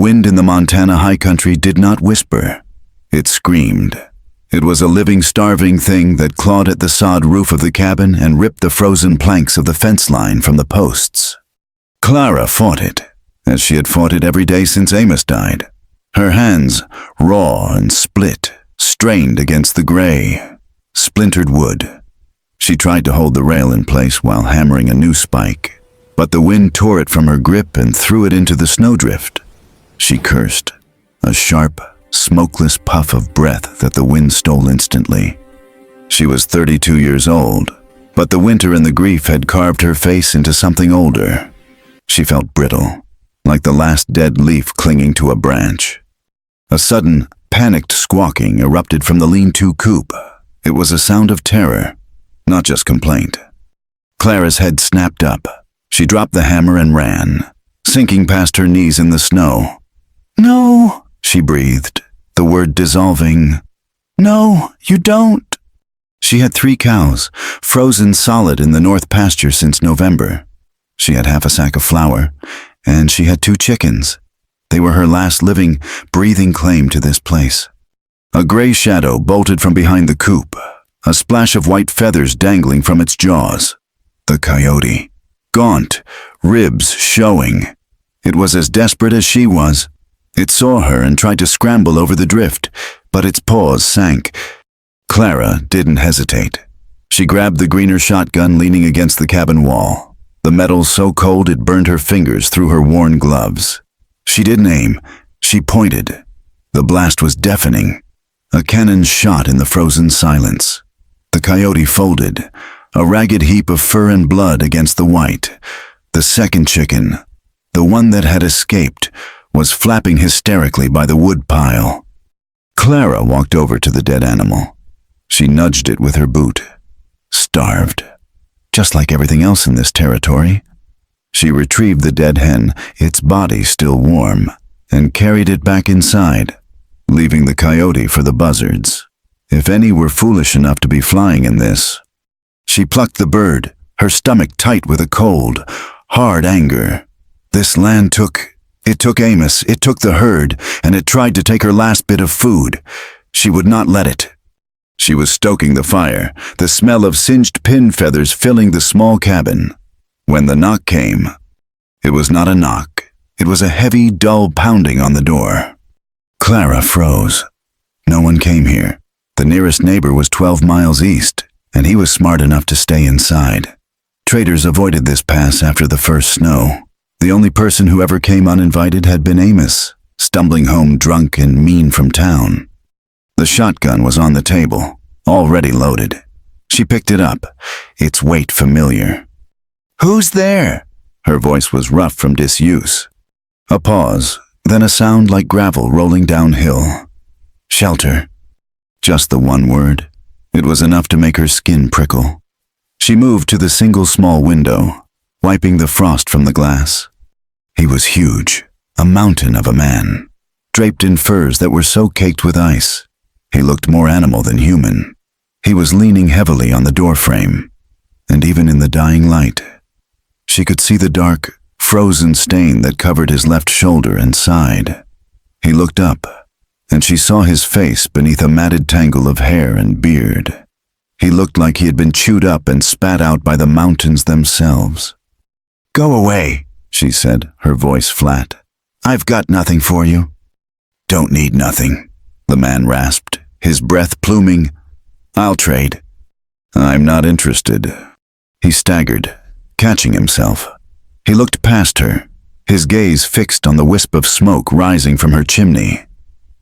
wind in the Montana high country did not whisper. It screamed. It was a living, starving thing that clawed at the sod roof of the cabin and ripped the frozen planks of the fence line from the posts. Clara fought it, as she had fought it every day since Amos died. Her hands, raw and split, strained against the gray, splintered wood. She tried to hold the rail in place while hammering a new spike, but the wind tore it from her grip and threw it into the snowdrift. She cursed, a sharp, smokeless puff of breath that the wind stole instantly. She was 32 years old, but the winter and the grief had carved her face into something older. She felt brittle, like the last dead leaf clinging to a branch. A sudden, panicked squawking erupted from the lean-to coop. It was a sound of terror, not just complaint. Clara's head snapped up. She dropped the hammer and ran, sinking past her knees in the snow. "No," she breathed, the word dissolving. "No, you don't." She had 3 cows, frozen solid in the north pasture since November. She had half a sack of flour, and she had 2 chickens. They were her last living, breathing claim to this place. A gray shadow bolted from behind the coop, a splash of white feathers dangling from its jaws. The coyote, gaunt, ribs showing. It was as desperate as she was. It saw her and tried to scramble over the drift, but its paws sank. Clara didn't hesitate. She grabbed the greener shotgun leaning against the cabin wall, the metal so cold it burned her fingers through her worn gloves. She didn't aim. She pointed. The blast was deafening. A cannon shot in the frozen silence. The coyote folded, a ragged heap of fur and blood against the white. The second chicken, the one that had escaped, was flapping hysterically by the wood pile. Clara walked over to the dead animal. She nudged it with her boot. Starved, just like everything else in this territory. She retrieved the dead hen, its body still warm, and carried it back inside, leaving the coyote for the buzzards, if any were foolish enough to be flying in this. She plucked the bird, her stomach tight with a cold, hard anger. This land took Amos, it took the herd, and it tried to take her last bit of food. She would not let it. She was stoking the fire, the smell of singed pin feathers filling the small cabin. When the knock came, it was not a knock. It was a heavy, dull pounding on the door. Clara froze. No one came here. The nearest neighbor was 12 miles east, and he was smart enough to stay inside. Traders avoided this pass after the first snow. The only person who ever came uninvited had been Amos, stumbling home drunk and mean from town. The shotgun was on the table, already loaded. She picked it up, its weight familiar. "Who's there?" Her voice was rough from disuse. A pause, then a sound like gravel rolling downhill. "Shelter." Just the one word. It was enough to make her skin prickle. She moved to the single small window, wiping the frost from the glass. He was huge, a mountain of a man, draped in furs that were so caked with ice. He looked more animal than human. He was leaning heavily on the doorframe, and even in the dying light, she could see the dark, frozen stain that covered his left shoulder and side. He looked up, and she saw his face beneath a matted tangle of hair and beard. He looked like he had been chewed up and spat out by the mountains themselves. "Go away," she said, her voice flat. "I've got nothing for you." "Don't need nothing," the man rasped, his breath pluming. "I'll trade." "I'm not interested." He staggered, catching himself. He looked past her, his gaze fixed on the wisp of smoke rising from her chimney.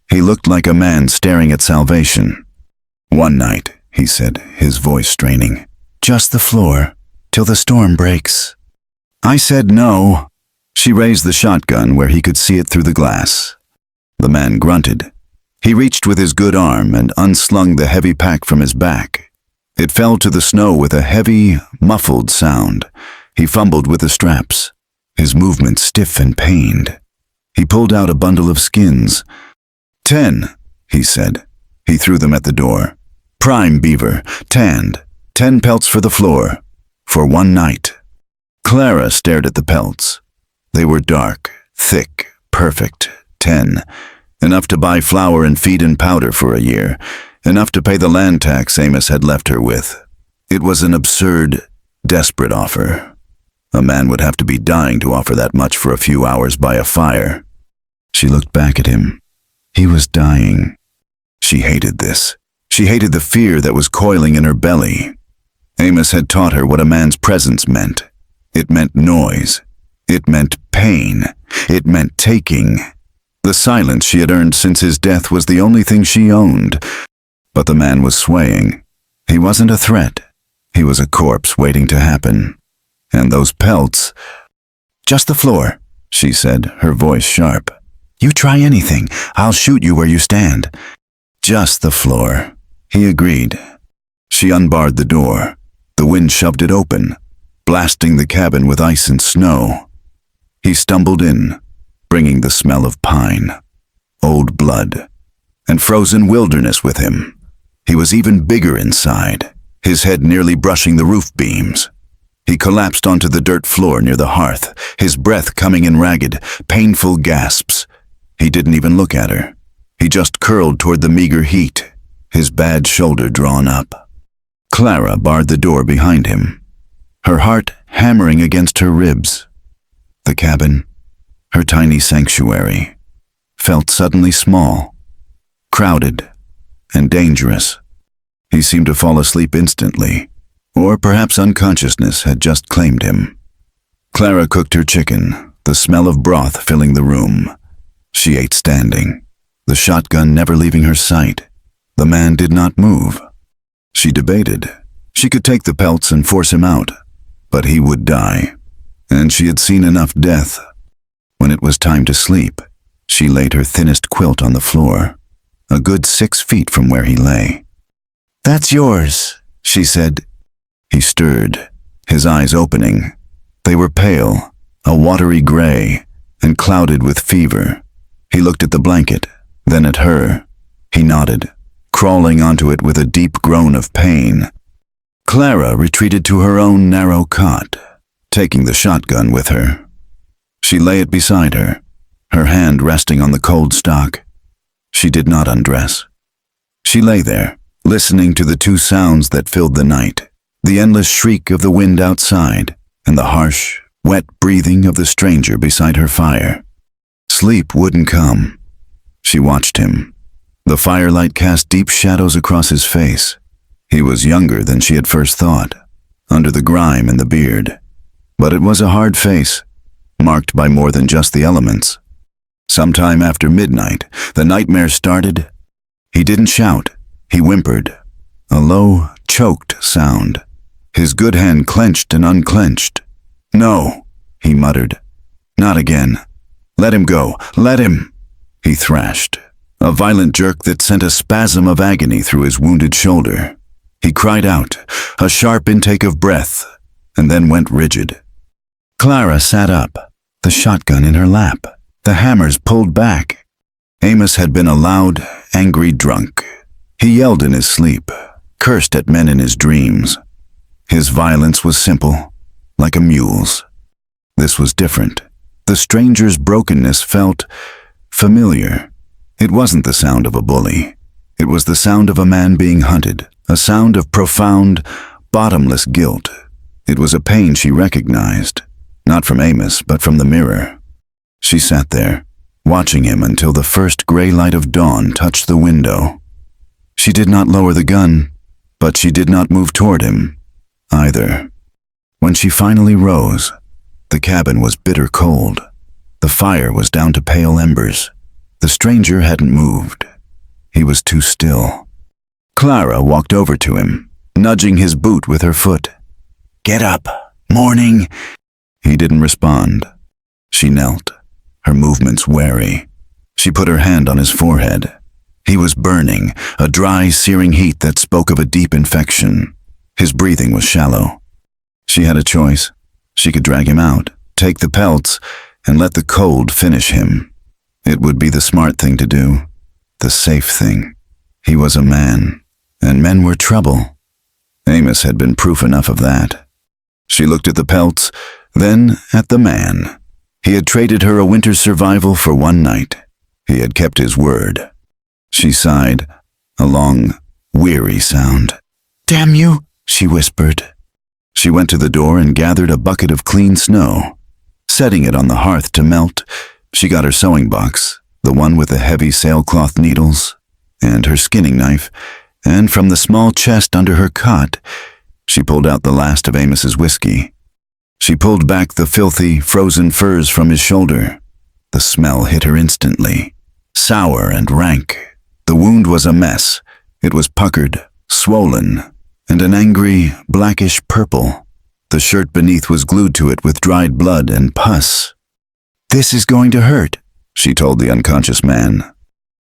He looked like a man staring at salvation. "One night," he said, his voice straining. "Just the floor, till the storm breaks." "I said no." She raised the shotgun where he could see it through the glass. The man grunted. He reached with his good arm and unslung the heavy pack from his back. It fell to the snow with a heavy, muffled sound. He fumbled with the straps, his movements stiff and pained. He pulled out a bundle of skins. 10, he said. He threw them at the door. Prime beaver, tanned, 10 pelts for the floor, for one night. Clara stared at the pelts. They were dark, thick, perfect, 10, enough to buy flour and feed and powder for a year, enough to pay the land tax Amos had left her with. It was an absurd, desperate offer. A man would have to be dying to offer that much for a few hours by a fire. She looked back at him. He was dying. She hated this. She hated the fear that was coiling in her belly. Amos had taught her what a man's presence meant. It meant noise. It meant pain. It meant taking. The silence she had earned since his death was the only thing she owned. But the man was swaying. He wasn't a threat. He was a corpse waiting to happen. And those pelts— "Just the floor," she said, her voice sharp. "You try anything. I'll shoot you where you stand." "Just the floor," he agreed. She unbarred the door. The wind shoved it open, blasting the cabin with ice and snow. He stumbled in, bringing the smell of pine, old blood, and frozen wilderness with him. He was even bigger inside, his head nearly brushing the roof beams. He collapsed onto the dirt floor near the hearth, his breath coming in ragged, painful gasps. He didn't even look at her. He just curled toward the meager heat, his bad shoulder drawn up. Clara barred the door behind him, her heart hammering against her ribs. The cabin, her tiny sanctuary, felt suddenly small, crowded, and dangerous. He seemed to fall asleep instantly, or perhaps unconsciousness had just claimed him. Clara cooked her chicken, the smell of broth filling the room. She ate standing, the shotgun never leaving her sight. The man did not move. She debated. She could take the pelts and force him out, but he would die, and she had seen enough death. When it was time to sleep, she laid her thinnest quilt on the floor, a good 6 feet from where he lay. "That's yours," she said. He stirred, his eyes opening. They were pale, a watery gray, and clouded with fever. He looked at the blanket, then at her. He nodded, crawling onto it with a deep groan of pain. Clara retreated to her own narrow cot, taking the shotgun with her. She lay it beside her, her hand resting on the cold stock. She did not undress. She lay there, listening to the two sounds that filled the night, the endless shriek of the wind outside, and the harsh, wet breathing of the stranger beside her fire. Sleep wouldn't come. She watched him. The firelight cast deep shadows across his face. He was younger than she had first thought, under the grime and the beard. But it was a hard face, marked by more than just the elements. Sometime after midnight, the nightmare started. He didn't shout. He whimpered, a low, choked sound. His good hand clenched and unclenched. "No," he muttered. "Not again. Let him go. Let him," he thrashed, a violent jerk that sent a spasm of agony through his wounded shoulder. He cried out, a sharp intake of breath, and then went rigid. Clara sat up, the shotgun in her lap, the hammers pulled back. Amos had been a loud, angry drunk. He yelled in his sleep, cursed at men in his dreams. His violence was simple, like a mule's. This was different. The stranger's brokenness felt familiar. It wasn't the sound of a bully. It was the sound of a man being hunted, a sound of profound, bottomless guilt. It was a pain she recognized, not from Amos, but from the mirror. She sat there, watching him until the first gray light of dawn touched the window. She did not lower the gun, but she did not move toward him, either. When she finally rose, the cabin was bitter cold. The fire was down to pale embers. The stranger hadn't moved. He was too still. Clara walked over to him, nudging his boot with her foot. "Get up. Morning." He didn't respond. She knelt, her movements wary. She put her hand on his forehead. He was burning, a dry, searing heat that spoke of a deep infection. His breathing was shallow. She had a choice. She could drag him out, take the pelts, and let the cold finish him. It would be the smart thing to do, the safe thing. He was a man, and men were trouble. Amos had been proof enough of that. She looked at the pelts, then at the man. He had traded her a winter's survival for one night. He had kept his word. She sighed, a long, weary sound. "Damn you," she whispered. She went to the door and gathered a bucket of clean snow. Setting it on the hearth to melt, she got her sewing box, the one with the heavy sailcloth needles, and her skinning knife, and from the small chest under her cot, she pulled out the last of Amos's whiskey. She pulled back the filthy, frozen furs from his shoulder. The smell hit her instantly, sour and rank. The wound was a mess. It was puckered, swollen, and an angry, blackish purple. The shirt beneath was glued to it with dried blood and pus. "This is going to hurt," she told the unconscious man.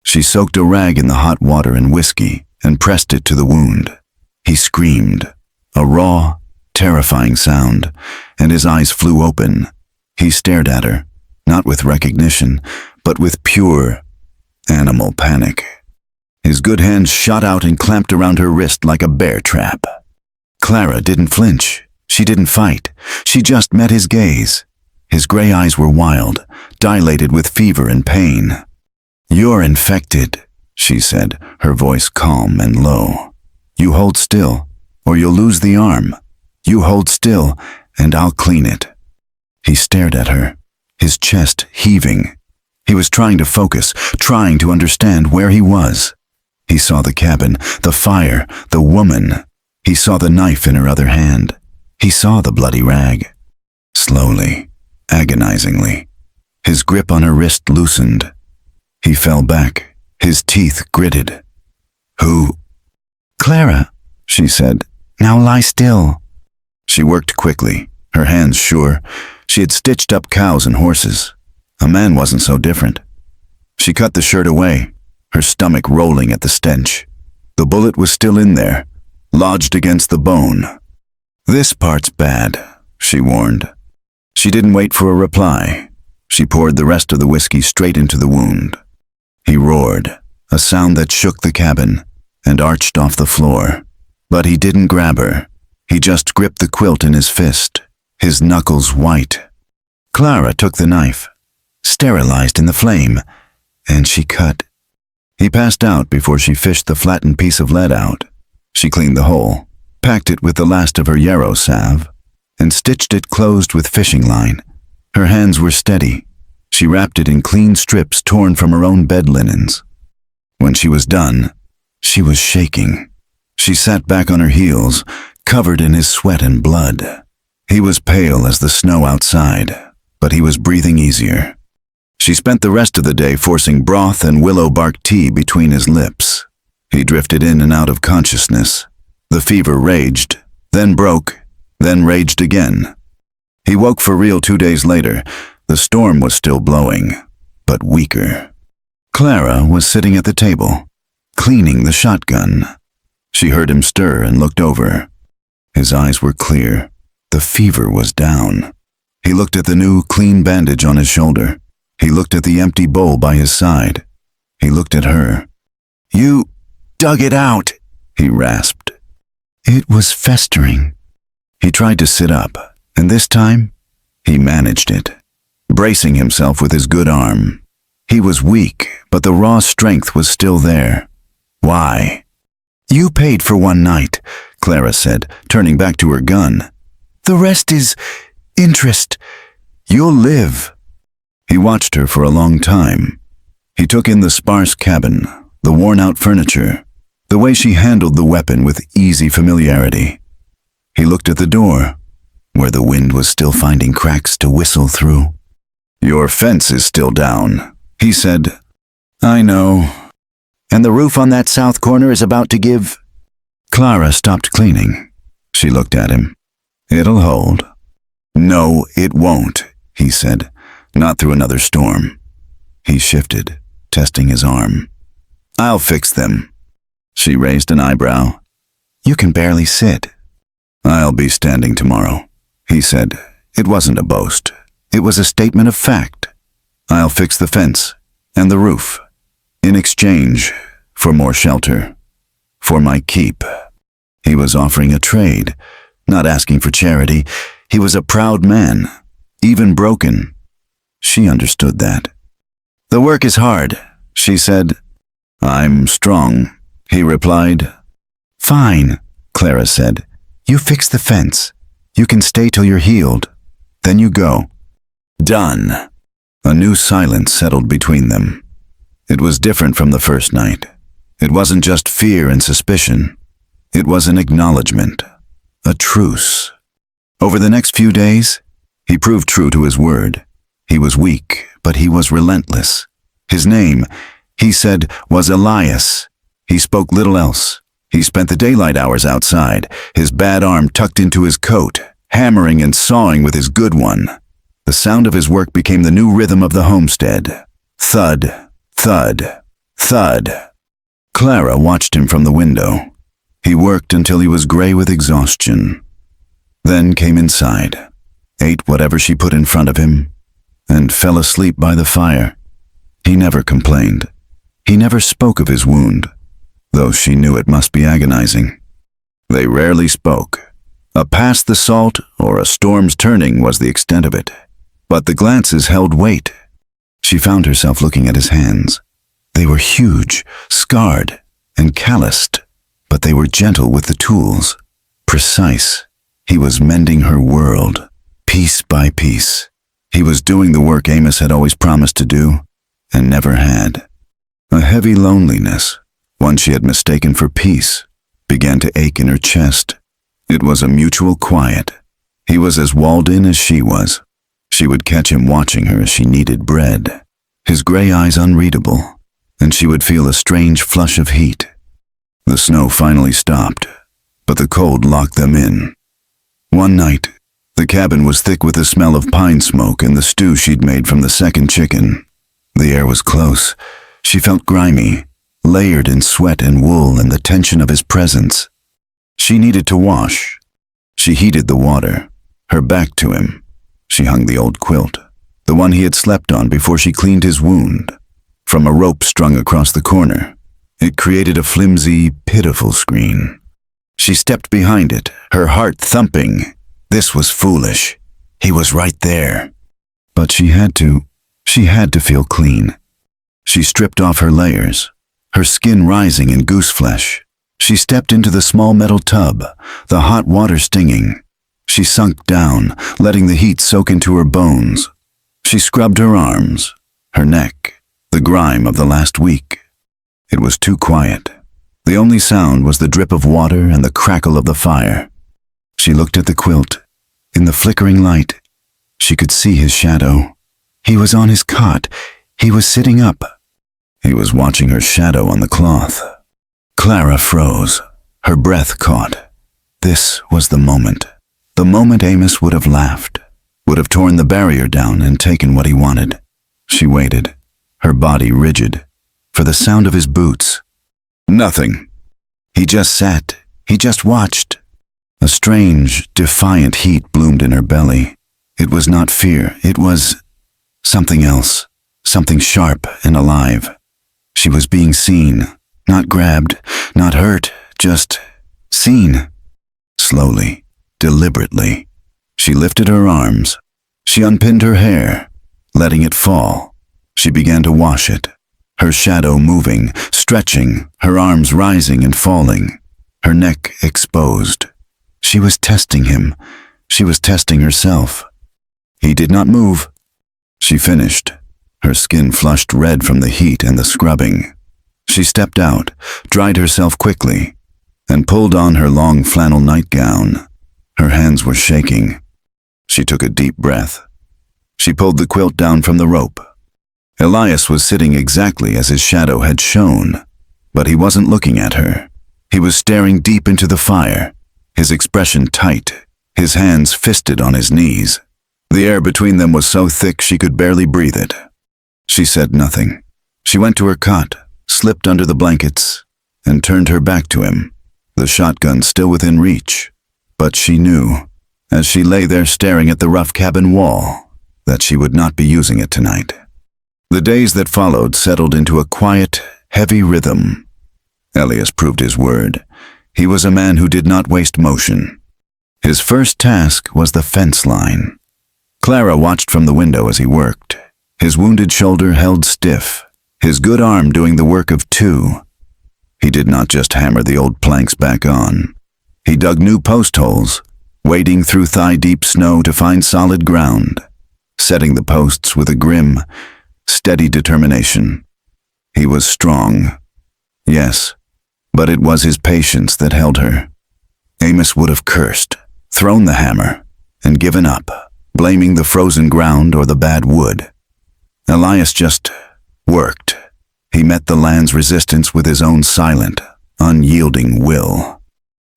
She soaked a rag in the hot water and whiskey and pressed it to the wound. He screamed, a raw, terrifying sound, and his eyes flew open. He stared at her, not with recognition, but with pure, animal panic. His good hands shot out and clamped around her wrist like a bear trap. Clara didn't flinch. She didn't fight. She just met his gaze. His gray eyes were wild, dilated with fever and pain. "You're infected," she said, her voice calm and low. "You hold still, or you'll lose the arm. You hold still, and I'll clean it." He stared at her, his chest heaving. He was trying to focus, trying to understand where he was. He saw the cabin, the fire, the woman. He saw the knife in her other hand. He saw the bloody rag. Slowly, agonizingly, his grip on her wrist loosened. He fell back, his teeth gritted. "Who?" "Clara," she said. "Now lie still." She worked quickly, her hands sure. She had stitched up cows and horses. A man wasn't so different. She cut the shirt away, her stomach rolling at the stench. The bullet was still in there, lodged against the bone. "This part's bad," she warned. She didn't wait for a reply. She poured the rest of the whiskey straight into the wound. He roared, a sound that shook the cabin, and arched off the floor. But he didn't grab her. He just gripped the quilt in his fist, his knuckles white. Clara took the knife, sterilized in the flame, and she cut. He passed out before she fished the flattened piece of lead out. She cleaned the hole, packed it with the last of her yarrow salve, and stitched it closed with fishing line. Her hands were steady. She wrapped it in clean strips torn from her own bed linens. When she was done, she was shaking. She sat back on her heels, covered in his sweat and blood. He was pale as the snow outside, but he was breathing easier. She spent the rest of the day forcing broth and willow bark tea between his lips. He drifted in and out of consciousness. The fever raged, then broke, then raged again. He woke for real 2 days later. The storm was still blowing, but weaker. Clara was sitting at the table, cleaning the shotgun. She heard him stir and looked over. His eyes were clear. The fever was down. He looked at the new, clean bandage on his shoulder. He looked at the empty bowl by his side. He looked at her. "You dug it out," he rasped. "It was festering." He tried to sit up, and this time, he managed it, bracing himself with his good arm. He was weak, but the raw strength was still there. "Why?" "You paid for one night," Clara said, turning back to her gun. "The rest is interest. You'll live." He watched her for a long time. He took in the sparse cabin, the worn-out furniture, the way she handled the weapon with easy familiarity. He looked at the door, where the wind was still finding cracks to whistle through. "Your fence is still down," he said. "I know. And the roof on that south corner is about to give." Clara stopped cleaning. She looked at him. "It'll hold." "No, it won't," he said. "Not through another storm." He shifted, testing his arm. "I'll fix them." She raised an eyebrow. "You can barely sit." "I'll be standing tomorrow," he said. It wasn't a boast. It was a statement of fact. "I'll fix the fence and the roof in exchange for more shelter, for my keep." He was offering a trade, not asking for charity. He was a proud man, even broken. She understood that. "The work is hard," She said. "I'm strong," he replied. "Fine," Clara said. "You fix the fence. You can stay till you're healed. Then you go." Done. A new silence settled between them. It was different from the first night. It wasn't just fear and suspicion. It was an acknowledgement, a truce. Over the next few days, he proved true to his word. He was weak, but he was relentless. His name, he said, was Elias. He spoke little else. He spent the daylight hours outside, his bad arm tucked into his coat, hammering and sawing with his good one. The sound of his work became the new rhythm of the homestead. Thud, thud, thud. Clara watched him from the window. He worked until he was gray with exhaustion. Then came inside, ate whatever she put in front of him, and fell asleep by the fire. He never complained. He never spoke of his wound, though she knew it must be agonizing. They rarely spoke. A past the salt or a storm's turning was the extent of it, but the glances held weight. She found herself looking at his hands. They were huge, scarred, and calloused, but they were gentle with the tools, precise. He was mending her world, piece by piece. He was doing the work Amos had always promised to do, and never had. A heavy loneliness, one she had mistaken for peace, began to ache in her chest. It was a mutual quiet. He was as walled in as she was. She would catch him watching her as she kneaded bread, his gray eyes unreadable, and she would feel a strange flush of heat. The snow finally stopped, but the cold locked them in. One night, the cabin was thick with the smell of pine smoke and the stew she'd made from the second chicken. The air was close. She felt grimy, layered in sweat and wool and the tension of his presence. She needed to wash. She heated the water, her back to him. She hung the old quilt, the one he had slept on before she cleaned his wound, from a rope strung across the corner. It created a flimsy, pitiful screen. She stepped behind it, her heart thumping. This was foolish. He was right there. But she had to feel clean. She stripped off her layers, her skin rising in goose flesh. She stepped into the small metal tub, the hot water stinging. She sunk down, letting the heat soak into her bones. She scrubbed her arms, her neck, the grime of the last week. It was too quiet. The only sound was the drip of water and the crackle of the fire. She looked at the quilt. In the flickering light, she could see his shadow. He was on his cot. He was sitting up. He was watching her shadow on the cloth. Clara froze. Her breath caught. This was the moment Amos would have laughed, would have torn the barrier down and taken what he wanted. She waited, her body rigid, for the sound of his boots. Nothing. He just sat. He just watched. A strange, defiant heat bloomed in her belly. It was not fear. It was something else, something sharp and alive. She was being seen, not grabbed, not hurt, just seen. Slowly, deliberately, she lifted her arms. She unpinned her hair, letting it fall. She began to wash it, her shadow moving, stretching, her arms rising and falling, her neck exposed. She was testing him. She was testing herself. He did not move. She finished, her skin flushed red from the heat and the scrubbing. She stepped out, dried herself quickly, and pulled on her long flannel nightgown. Her hands were shaking. She took a deep breath. She pulled the quilt down from the rope. Elias was sitting exactly as his shadow had shown, but he wasn't looking at her. He was staring deep into the fire, his expression tight, his hands fisted on his knees. The air between them was so thick she could barely breathe it. She said nothing. She went to her cot, slipped under the blankets, and turned her back to him, the shotgun still within reach. But she knew, as she lay there staring at the rough cabin wall, that she would not be using it tonight. The days that followed settled into a quiet, heavy rhythm. Elias proved his word. He was a man who did not waste motion. His first task was the fence line. Clara watched from the window as he worked, his wounded shoulder held stiff, his good arm doing the work of two. He did not just hammer the old planks back on. He dug new post holes, wading through thigh-deep snow to find solid ground, setting the posts with a grim, steady determination. He was strong, yes, but it was his patience that held her. Amos would have cursed, thrown the hammer, and given up, blaming the frozen ground or the bad wood. Elias just worked. He met the land's resistance with his own silent, unyielding will.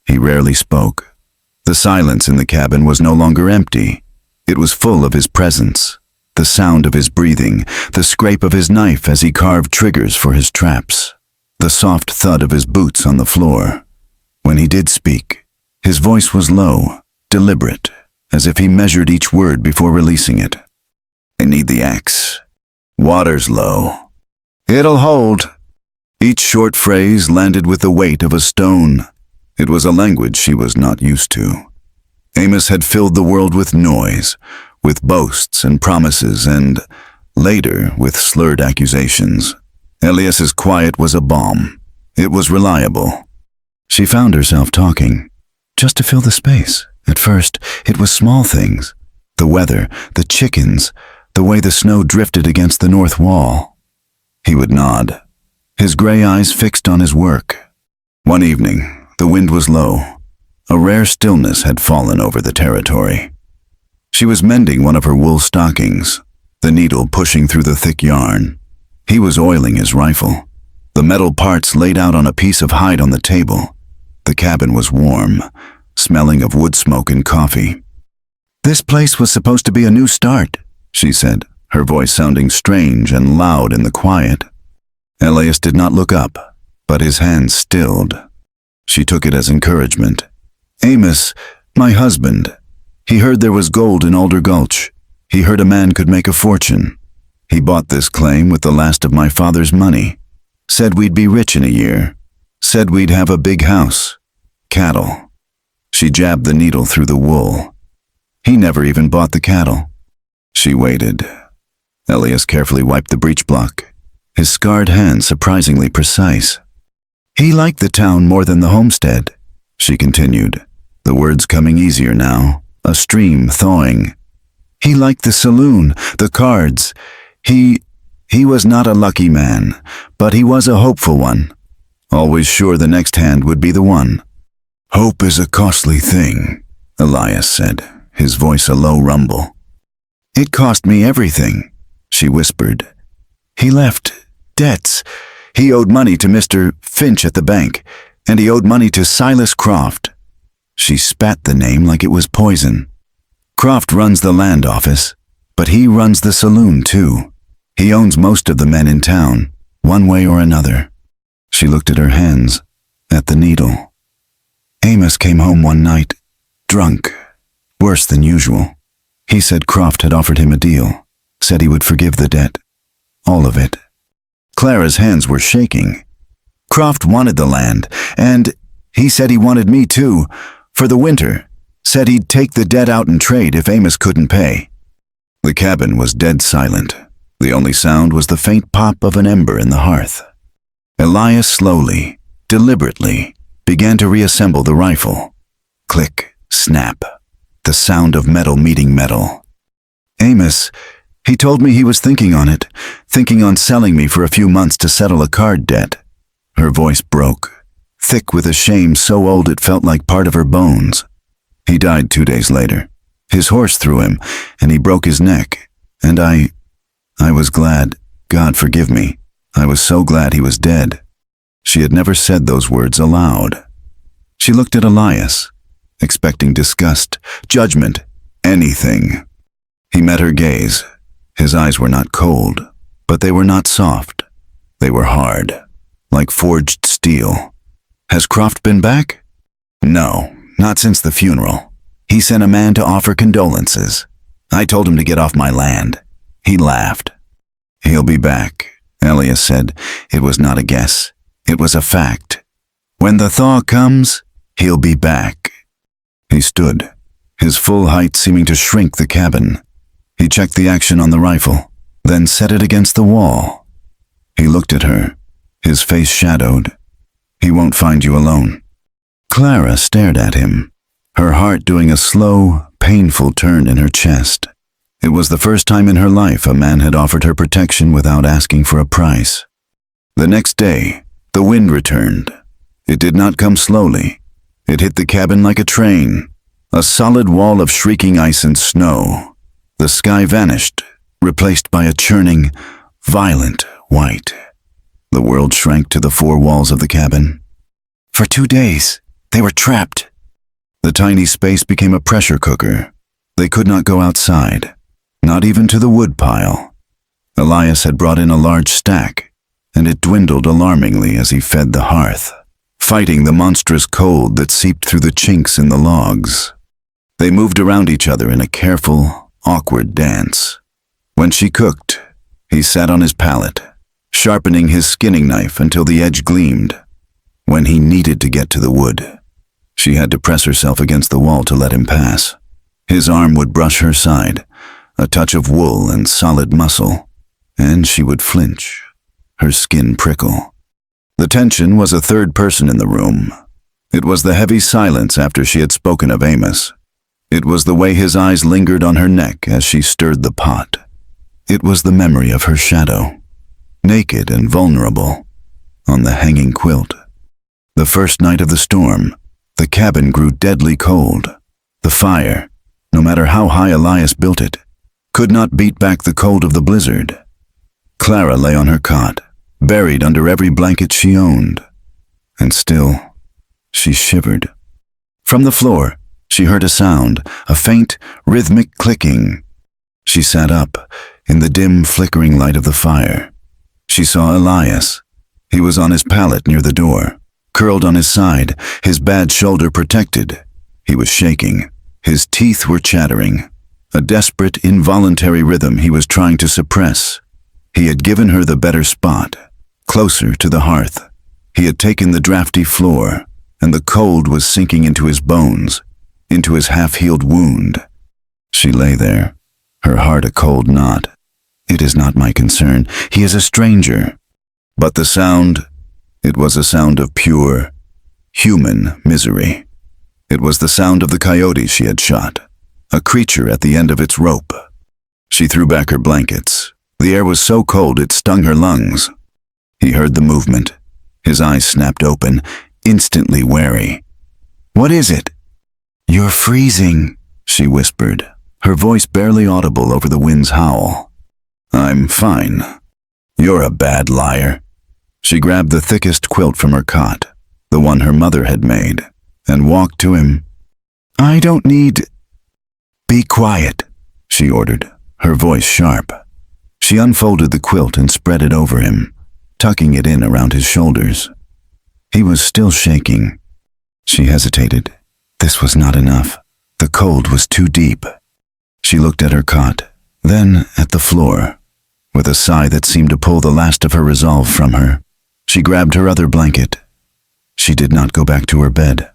He rarely spoke. The silence in the cabin was no longer empty. It was full of his presence, the sound of his breathing, the scrape of his knife as he carved triggers for his traps, the soft thud of his boots on the floor. When he did speak, his voice was low, deliberate, as if he measured each word before releasing it. "I need the axe. Water's low." "It'll hold." Each short phrase landed with the weight of a stone. It was a language she was not used to. Amos had filled the world with noise, with boasts and promises, and, later, with slurred accusations. Elias's quiet was a balm. It was reliable. She found herself talking, just to fill the space. At first, it was small things. The weather, the chickens, the way the snow drifted against the north wall. He would nod, his gray eyes fixed on his work. One evening, the wind was low. A rare stillness had fallen over the territory. She was mending one of her wool stockings, the needle pushing through the thick yarn. He was oiling his rifle, the metal parts laid out on a piece of hide on the table. The cabin was warm, smelling of wood smoke and coffee. "This place was supposed to be a new start," she said, her voice sounding strange and loud in the quiet. Elias did not look up, but his hands stilled. She took it as encouragement. "Amos, my husband, he heard there was gold in Alder Gulch. He heard a man could make a fortune. He bought this claim with the last of my father's money. Said we'd be rich in a year. Said we'd have a big house. Cattle." She jabbed the needle through the wool. "He never even bought the cattle." She waited. Elias carefully wiped the breech block, his scarred hand surprisingly precise. "He liked the town more than the homestead," she continued, the words coming easier now, a stream thawing. "He liked the saloon, the cards. He was not a lucky man, but he was a hopeful one, always sure the next hand would be the one." "Hope is a costly thing," Elias said, his voice a low rumble. "It cost me everything," she whispered. "He left debts. He owed money to Mr. Finch at the bank, and he owed money to Silas Croft." She spat the name like it was poison. "Croft runs the land office, but he runs the saloon too. He owns most of the men in town, one way or another." She looked at her hands, at the needle. "Amos came home one night, drunk, worse than usual. He said Croft had offered him a deal, said he would forgive the debt, all of it." Clara's hands were shaking. "Croft wanted the land, and he said he wanted me too, for the winter. Said he'd take the debt out and trade if Amos couldn't pay." The cabin was dead silent. The only sound was the faint pop of an ember in the hearth. Elias slowly, deliberately, began to reassemble the rifle. Click, snap, the sound of metal meeting metal. "Amos, he told me he was thinking on it, thinking on selling me for a few months to settle a card debt." Her voice broke, thick with a shame so old it felt like part of her bones. "He died 2 days later. His horse threw him, and he broke his neck. And I was glad, God forgive me, I was so glad he was dead." She had never said those words aloud. She looked at Elias, expecting disgust, judgment, anything. He met her gaze. His eyes were not cold, but they were not soft. They were hard, like forged steel. "Has Croft been back?" "No, not since the funeral. He sent a man to offer condolences. I told him to get off my land. He laughed." "He'll be back," Elias said. It was not a guess. It was a fact. "When the thaw comes, he'll be back." He stood, his full height seeming to shrink the cabin. He checked the action on the rifle, then set it against the wall. He looked at her, his face shadowed. "He won't find you alone." Clara stared at him, her heart doing a slow, painful turn in her chest. It was the first time in her life a man had offered her protection without asking for a price. The next day, the wind returned. It did not come slowly. It hit the cabin like a train, a solid wall of shrieking ice and snow. The sky vanished, replaced by a churning, violent white. The world shrank to the four walls of the cabin. For 2 days, they were trapped. The tiny space became a pressure cooker. They could not go outside, not even to the wood pile. Elias had brought in a large stack, and it dwindled alarmingly as he fed the hearth, fighting the monstrous cold that seeped through the chinks in the logs. They moved around each other in a careful, awkward dance. When she cooked, he sat on his pallet, sharpening his skinning knife until the edge gleamed. When he needed to get to the wood, she had to press herself against the wall to let him pass. His arm would brush her side, a touch of wool and solid muscle, and she would flinch, her skin prickle. The tension was a third person in the room. It was the heavy silence after she had spoken of Amos. It was the way his eyes lingered on her neck as she stirred the pot. It was the memory of her shadow, naked and vulnerable, on the hanging quilt. The first night of the storm, the cabin grew deadly cold. The fire, no matter how high Elias built it, could not beat back the cold of the blizzard. Clara lay on her cot, buried under every blanket she owned, and still, she shivered. From the floor, she heard a sound, a faint, rhythmic clicking. She sat up, in the dim, flickering light of the fire. She saw Elias. He was on his pallet near the door, curled on his side, his bad shoulder protected. He was shaking. His teeth were chattering, a desperate, involuntary rhythm he was trying to suppress. He had given her the better spot, closer to the hearth. He had taken the drafty floor, and the cold was sinking into his bones, into his half-healed wound. She lay there, her heart a cold knot. It is not my concern. He is a stranger. But the sound, it was a sound of pure, human misery. It was the sound of the coyote she had shot, a creature at the end of its rope. She threw back her blankets. The air was so cold it stung her lungs. He heard the movement. His eyes snapped open, instantly wary. "What is it?" "You're freezing," she whispered, her voice barely audible over the wind's howl. "I'm fine. You're a bad liar." She grabbed the thickest quilt from her cot, the one her mother had made, and walked to him. "I don't need—" "Be quiet," she ordered, her voice sharp. She unfolded the quilt and spread it over him, tucking it in around his shoulders. He was still shaking. She hesitated. This was not enough. The cold was too deep. She looked at her cot, then at the floor. With a sigh that seemed to pull the last of her resolve from her, she grabbed her other blanket. She did not go back to her bed.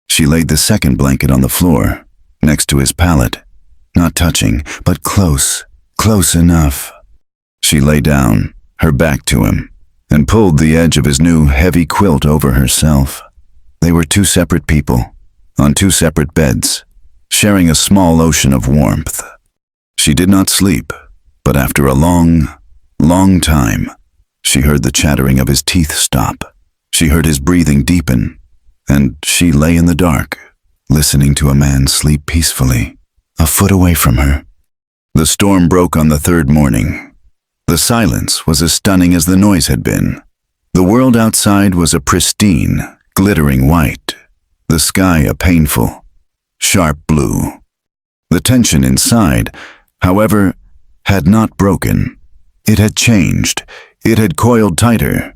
She laid the second blanket on the floor, next to his pallet, not touching, but close enough. She lay down, her back to him, and pulled the edge of his new heavy quilt over herself. They were two separate people, on two separate beds, sharing a small ocean of warmth. She did not sleep, but after a long time, she heard the chattering of his teeth stop. She heard his breathing deepen, and she lay in the dark, listening to a man sleep peacefully, a foot away from her. The storm broke on the third morning. The silence was as stunning as the noise had been. The world outside was a pristine, glittering white, the sky a painful, sharp blue. The tension inside, however, had not broken. It had changed. It had coiled tighter.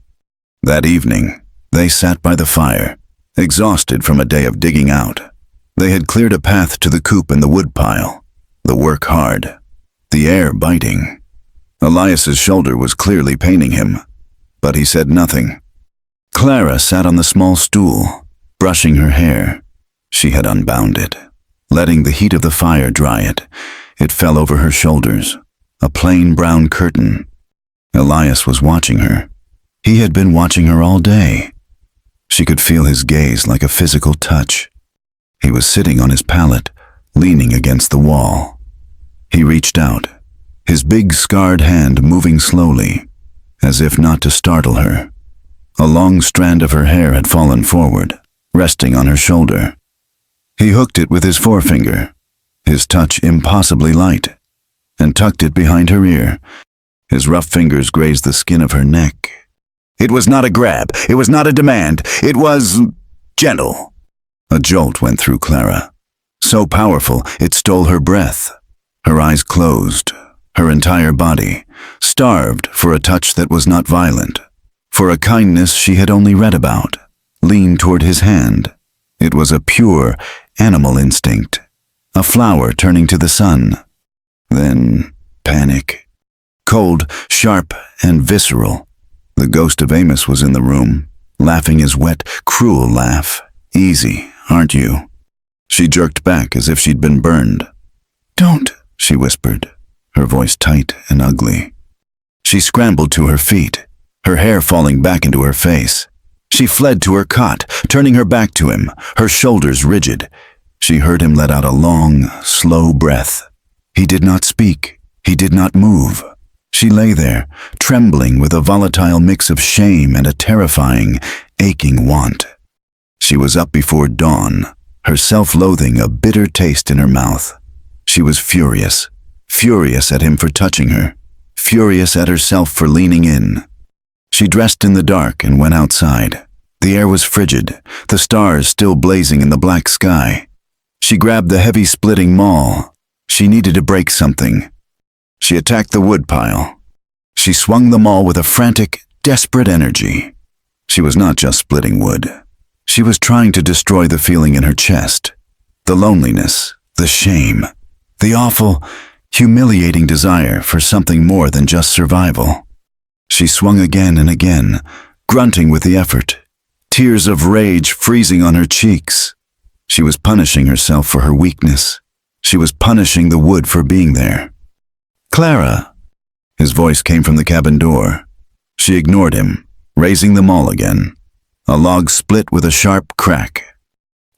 That evening, they sat by the fire, exhausted from a day of digging out. They had cleared a path to the coop and the woodpile, the work hard, the air biting. Elias's shoulder was clearly paining him, but he said nothing. Clara sat on the small stool, brushing her hair. She had unbound it, letting the heat of the fire dry it. It fell over her shoulders, a plain brown curtain. Elias was watching her. He had been watching her all day. She could feel his gaze like a physical touch. He was sitting on his pallet, leaning against the wall. He reached out, his big scarred hand moving slowly, as if not to startle her. A long strand of her hair had fallen forward, resting on her shoulder. He hooked it with his forefinger, his touch impossibly light, and tucked it behind her ear. His rough fingers grazed the skin of her neck. It was not a grab. It was not a demand. It was gentle. A jolt went through Clara, so powerful it stole her breath. Her eyes closed, her entire body, starved for a touch that was not violent, for a kindness she had only read about, leaned toward his hand. It was a pure animal instinct, a flower turning to the sun. Then panic. Cold, sharp, and visceral. The ghost of Amos was in the room, laughing his wet, cruel laugh. Easy, aren't you? She jerked back as if she'd been burned. Don't, she whispered, her voice tight and ugly. She scrambled to her feet, her hair falling back into her face. She fled to her cot, turning her back to him, her shoulders rigid. She heard him let out a long, slow breath. He did not speak. He did not move. She lay there, trembling with a volatile mix of shame and a terrifying, aching want. She was up before dawn, her self-loathing a bitter taste in her mouth. She was furious, furious at him for touching her, furious at herself for leaning in. She dressed in the dark and went outside. The air was frigid, the stars still blazing in the black sky. She grabbed the heavy splitting maul. She needed to break something. She attacked the wood pile. She swung the maul with a frantic, desperate energy. She was not just splitting wood. She was trying to destroy the feeling in her chest, the loneliness, the shame, the awful, humiliating desire for something more than just survival. She swung again and again, grunting with the effort, tears of rage freezing on her cheeks. She was punishing herself for her weakness. She was punishing the wood for being there. Clara! His voice came from the cabin door. She ignored him, raising the maul again. A log split with a sharp crack.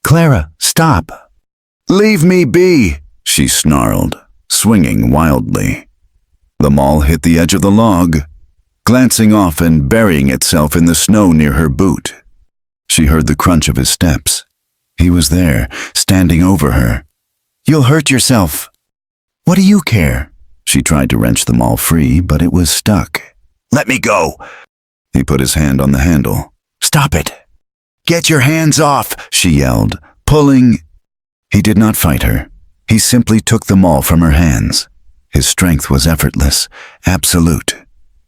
Clara, stop! Leave me be! She snarled, swinging wildly. The maul hit the edge of the log, glancing off and burying itself in the snow near her boot. She heard the crunch of his steps. He was there, standing over her. You'll hurt yourself. What do you care? She tried to wrench the maul free, but it was stuck. Let me go! He put his hand on the handle. Stop it! Get your hands off! She yelled, pulling. He did not fight her. He simply took the maul from her hands. His strength was effortless, absolute.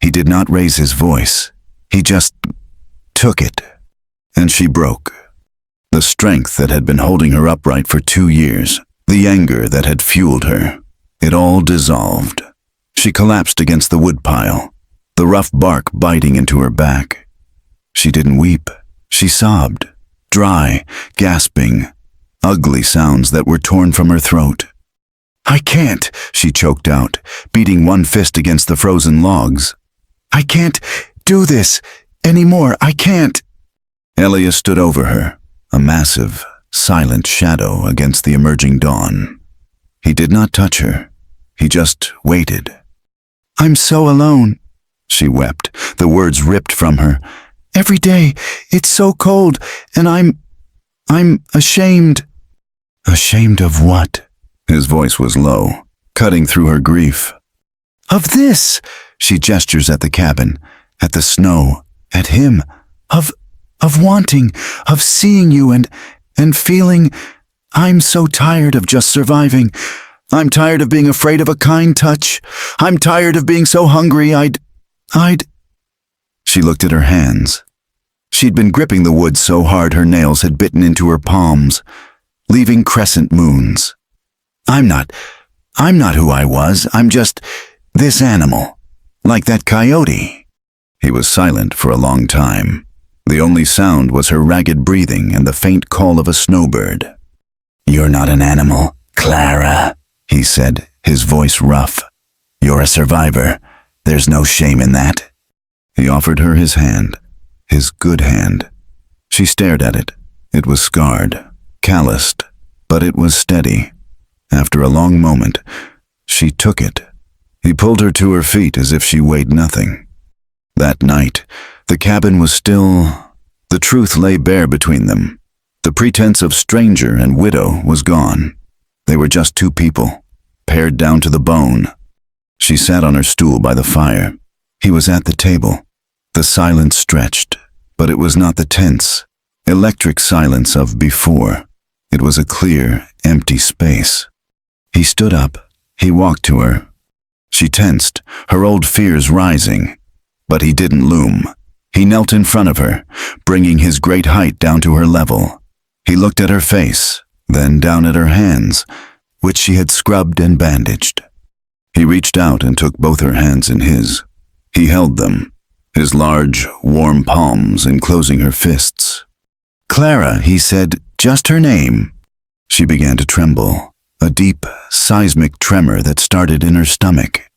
He did not raise his voice. He just took it. And she broke. The strength that had been holding her upright for 2 years, the anger that had fueled her, it all dissolved. She collapsed against the woodpile, the rough bark biting into her back. She didn't weep. She sobbed, dry, gasping, ugly sounds that were torn from her throat. I can't, she choked out, beating one fist against the frozen logs. I can't do this anymore. I can't. Elias stood over her, a massive, silent shadow against the emerging dawn. He did not touch her. He just waited. I'm so alone, she wept, the words ripped from her. Every day, it's so cold, and I'm ashamed. Ashamed of what? His voice was low, cutting through her grief. Of this, she gestures at the cabin, at the snow, at him, of wanting, of seeing you and feeling, I'm so tired of just surviving. I'm tired of being afraid of a kind touch. I'm tired of being so hungry I'd... She looked at her hands. She'd been gripping the wood so hard her nails had bitten into her palms, leaving crescent moons. I'm not who I was. I'm just this animal, like that coyote. He was silent for a long time. The only sound was her ragged breathing and the faint call of a snowbird. You're not an animal, Clara, he said, his voice rough. You're a survivor, There's no shame in that." He offered her his hand, his good hand. She stared at it. It was scarred, calloused, but it was steady. After a long moment, she took it. He pulled her to her feet as if she weighed nothing. That night, the cabin was still. The truth lay bare between them. The pretense of stranger and widow was gone. They were just two people, pared down to the bone. She sat on her stool by the fire. He was at the table. The silence stretched, but it was not the tense, electric silence of before. It was a clear, empty space. He stood up. He walked to her. She tensed, her old fears rising. But he didn't loom. He knelt in front of her, bringing his great height down to her level. He looked at her face, then down at her hands, which she had scrubbed and bandaged. He reached out and took both her hands in his. He held them, his large, warm palms enclosing her fists. "Clara," he said, "just her name." She began to tremble, a deep, seismic tremor that started in her stomach.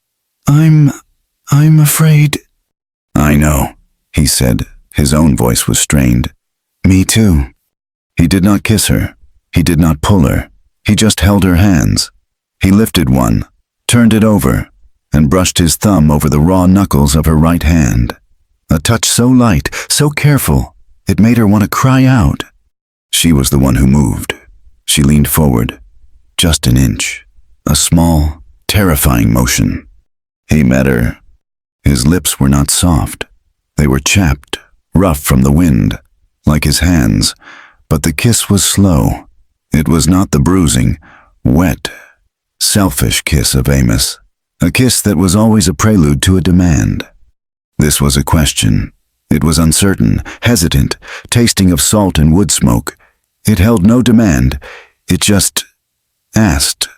I'm afraid." "I know," he said. His own voice was strained. "Me too." He did not kiss her. He did not pull her. He just held her hands. He lifted one, turned it over, and brushed his thumb over the raw knuckles of her right hand. A touch so light, so careful, it made her want to cry out. She was the one who moved. She leaned forward, just an inch, a small, terrifying motion. He met her. His lips were not soft. They were chapped, rough from the wind, like his hands, but the kiss was slow. It was not the bruising, wet, selfish kiss of Amos, a kiss that was always a prelude to a demand. This was a question. It was uncertain, hesitant, tasting of salt and wood smoke. It held no demand. It just asked.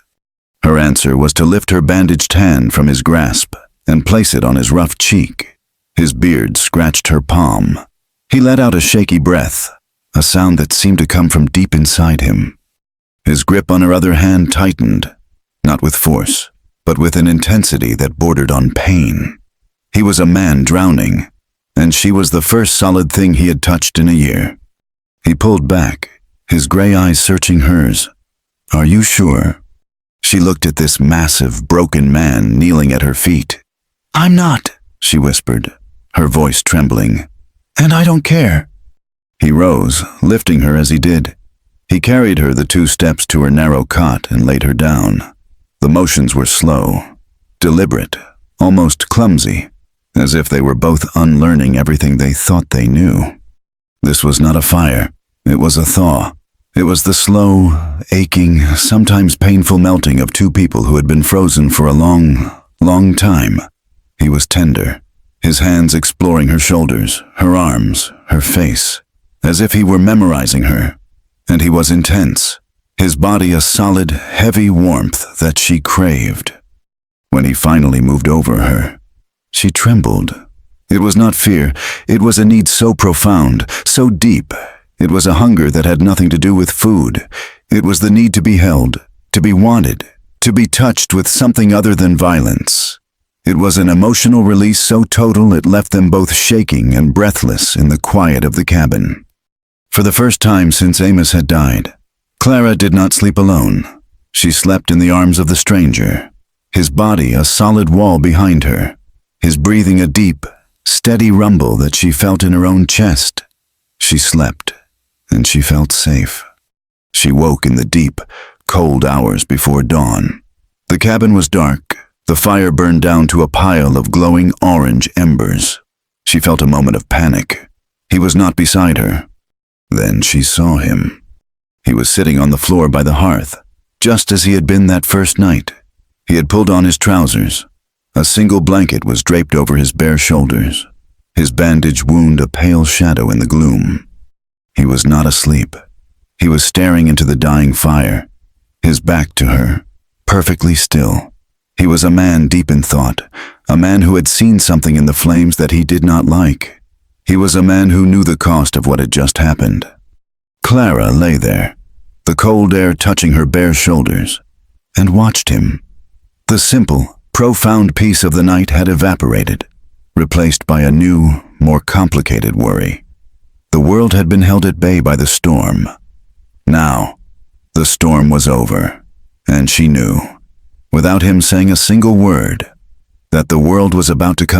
Her answer was to lift her bandaged hand from his grasp and place it on his rough cheek. His beard scratched her palm. He let out a shaky breath, a sound that seemed to come from deep inside him. His grip on her other hand tightened, not with force, but with an intensity that bordered on pain. He was a man drowning, and she was the first solid thing he had touched in a year. He pulled back, his gray eyes searching hers. "Are you sure?" She looked at this massive, broken man kneeling at her feet. "I'm not," she whispered, her voice trembling. "And I don't care." He rose, lifting her as he did. He carried her the 2 steps to her narrow cot and laid her down. The motions were slow, deliberate, almost clumsy, as if they were both unlearning everything they thought they knew. This was not a fire. It was a thaw. It was the slow, aching, sometimes painful melting of 2 people who had been frozen for a long, long time. He was tender, his hands exploring her shoulders, her arms, her face, as if he were memorizing her. And he was intense, his body a solid, heavy warmth that she craved. When he finally moved over her, she trembled. It was not fear. It was a need so profound, so deep. It was a hunger that had nothing to do with food. It was the need to be held, to be wanted, to be touched with something other than violence. It was an emotional release so total it left them both shaking and breathless in the quiet of the cabin. For the first time since Amos had died, Clara did not sleep alone. She slept in the arms of the stranger, his body a solid wall behind her, his breathing a deep, steady rumble that she felt in her own chest. She slept, and she felt safe. She woke in the deep, cold hours before dawn. The cabin was dark. The fire burned down to a pile of glowing orange embers. She felt a moment of panic. He was not beside her. Then she saw him. He was sitting on the floor by the hearth, just as he had been that first night. He had pulled on his trousers. A single blanket was draped over his bare shoulders, his bandaged wound a pale shadow in the gloom. He was not asleep. He was staring into the dying fire, his back to her, perfectly still. He was a man deep in thought, a man who had seen something in the flames that he did not like. He was a man who knew the cost of what had just happened. Clara lay there, the cold air touching her bare shoulders, and watched him. The simple, profound peace of the night had evaporated, replaced by a new, more complicated worry. The world had been held at bay by the storm. Now, the storm was over, and she knew, without him saying a single word, that the world was about to come